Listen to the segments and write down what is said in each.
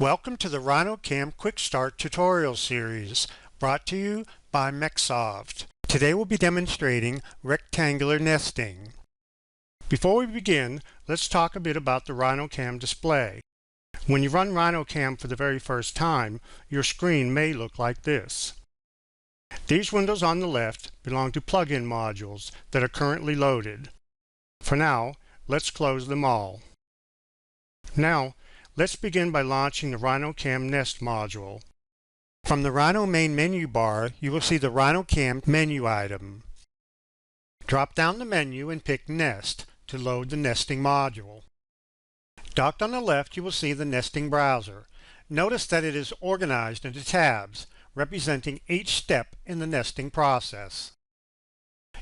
Welcome to the RhinoCAM Quick Start tutorial series, brought to you by MecSoft. Today we'll be demonstrating rectangular nesting. Before we begin, let's talk a bit about the RhinoCAM display. When you run RhinoCAM for the very first time, your screen may look like this. These windows on the left belong to plugin modules that are currently loaded. For now, let's close them all. Now, let's begin by launching the RhinoCAM Nest module. From the Rhino main menu bar, you will see the RhinoCAM menu item. Drop down the menu and pick Nest to load the nesting module. Docked on the left, you will see the nesting browser. Notice that it is organized into tabs, representing each step in the nesting process.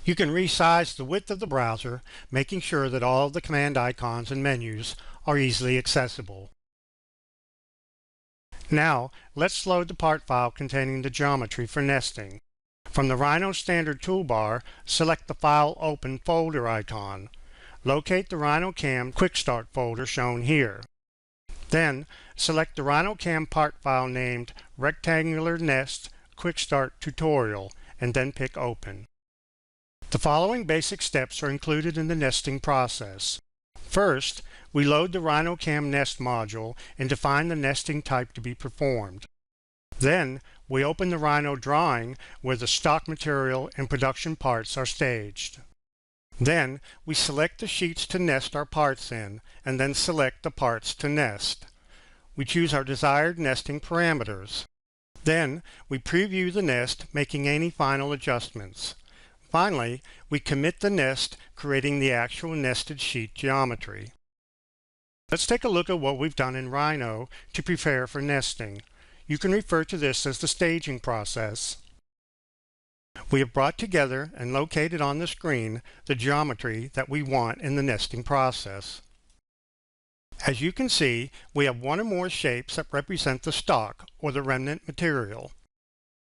You can resize the width of the browser, making sure that all of the command icons and menus are easily accessible. Now, let's load the part file containing the geometry for nesting. From the Rhino Standard toolbar, select the File Open folder icon. Locate the RhinoCAM Quick Start folder shown here. Then, select the RhinoCAM part file named Rectangular Nest Quick Start Tutorial, and then pick Open. The following basic steps are included in the nesting process. First, we load the RhinoCAM Nest module and define the nesting type to be performed. Then, we open the Rhino drawing where the stock material and production parts are staged. Then, we select the sheets to nest our parts in, and then select the parts to nest. We choose our desired nesting parameters. Then, we preview the nest, making any final adjustments. Finally, we commit the nest, creating the actual nested sheet geometry. Let's take a look at what we've done in Rhino to prepare for nesting. You can refer to this as the staging process. We have brought together and located on the screen the geometry that we want in the nesting process. As you can see, we have one or more shapes that represent the stock or the remnant material.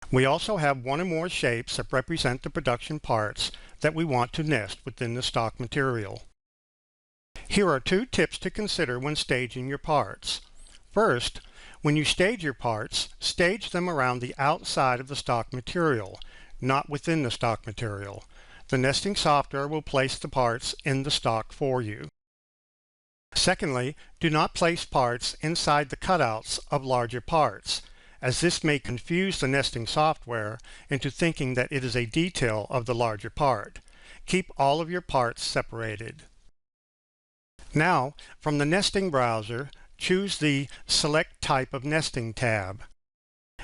We also have one or more shapes that represent the production parts that we want to nest within the stock material. Here are two tips to consider when staging your parts. First, when you stage your parts, stage them around the outside of the stock material, not within the stock material. The nesting software will place the parts in the stock for you. Secondly, do not place parts inside the cutouts of larger parts, as this may confuse the nesting software into thinking that it is a detail of the larger part. Keep all of your parts separated. Now, from the nesting browser, choose the Select Type of Nesting tab.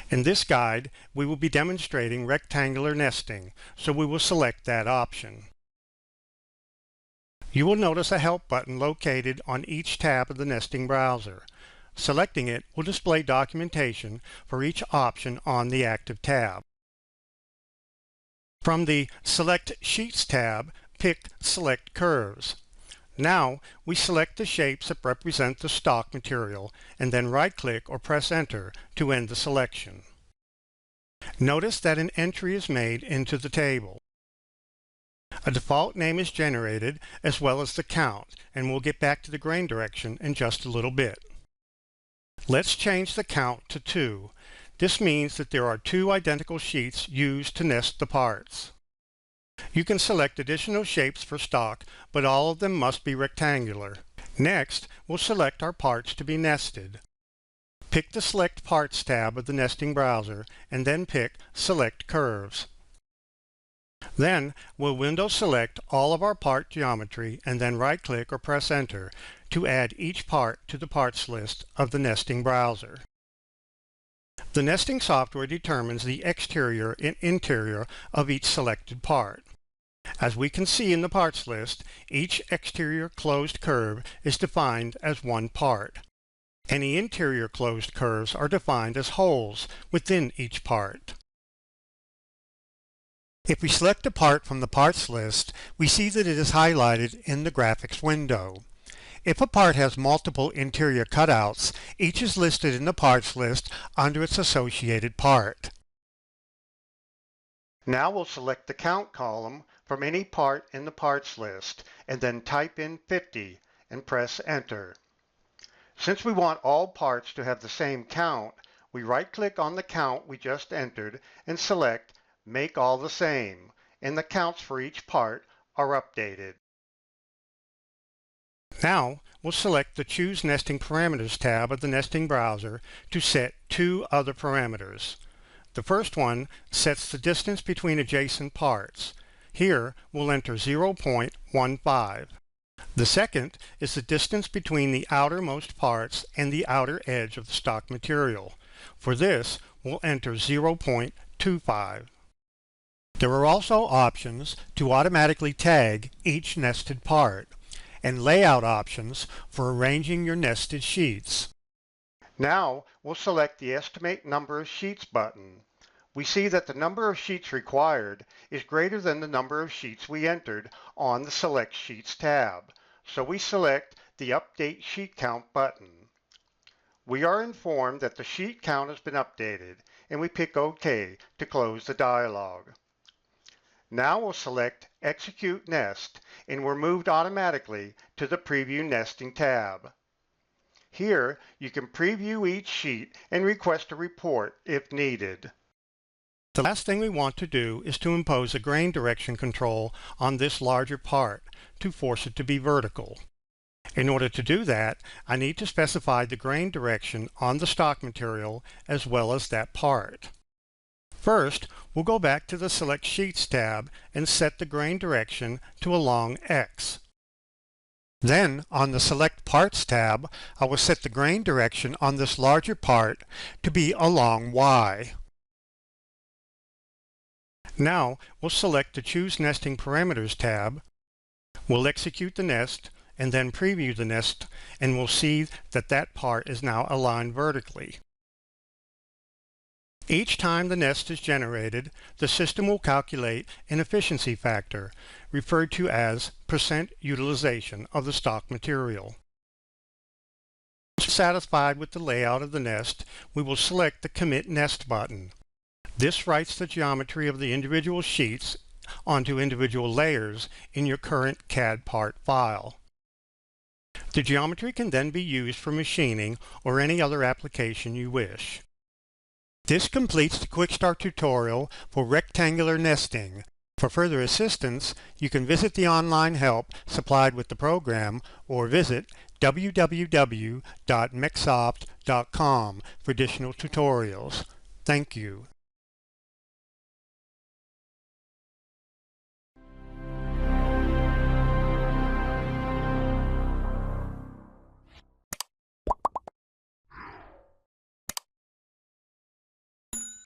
In this guide, we will be demonstrating rectangular nesting, so we will select that option. You will notice a Help button located on each tab of the nesting browser. Selecting it will display documentation for each option on the active tab. From the Select Sheets tab, pick Select Curves. Now, we select the shapes that represent the stock material and then right-click or press Enter to end the selection. Notice that an entry is made into the table. A default name is generated as well as the count, and we'll get back to the grain direction in just a little bit. Let's change the count to 2. This means that there are 2 identical sheets used to nest the parts. You can select additional shapes for stock, but all of them must be rectangular. Next, we'll select our parts to be nested. Pick the Select Parts tab of the nesting browser, and then pick Select Curves. Then, we'll window select all of our part geometry and then right-click or press Enter to add each part to the parts list of the nesting browser. The nesting software determines the exterior and interior of each selected part. As we can see in the parts list, each exterior closed curve is defined as one part. Any interior closed curves are defined as holes within each part. If we select a part from the parts list, we see that it is highlighted in the graphics window. If a part has multiple interior cutouts, each is listed in the parts list under its associated part. Now we'll select the count column from any part in the parts list and then type in 50 and press Enter. Since we want all parts to have the same count, we right-click on the count we just entered and select Make All the Same, and the counts for each part are updated. Now, we'll select the Choose Nesting Parameters tab of the nesting browser to set two other parameters. The first one sets the distance between adjacent parts. Here, we'll enter 0.15. The second is the distance between the outermost parts and the outer edge of the stock material. For this, we'll enter 0.25. There are also options to automatically tag each nested part, and layout options for arranging your nested sheets. Now we'll select the Estimate Number of Sheets button. We see that the number of sheets required is greater than the number of sheets we entered on the Select Sheets tab, so we select the Update Sheet Count button. We are informed that the sheet count has been updated, and we pick OK to close the dialog. Now we'll select Execute Nest, and we're moved automatically to the Preview Nesting tab. Here, you can preview each sheet and request a report if needed. The last thing we want to do is to impose a grain direction control on this larger part to force it to be vertical. In order to do that, I need to specify the grain direction on the stock material as well as that part. First, we'll go back to the Select Sheets tab and set the grain direction to a long X. Then, on the Select Parts tab, I will set the grain direction on this larger part to be a long Y. Now, we'll select the Choose Nesting Parameters tab. We'll execute the nest and then preview the nest, and we'll see that that part is now aligned vertically. Each time the nest is generated, the system will calculate an efficiency factor, referred to as % utilization of the stock material. Once satisfied with the layout of the nest, we will select the Commit Nest button. This writes the geometry of the individual sheets onto individual layers in your current CAD part file. The geometry can then be used for machining or any other application you wish. This completes the Quick Start tutorial for rectangular nesting. For further assistance, you can visit the online help supplied with the program or visit www.mecsoft.com for additional tutorials. Thank you.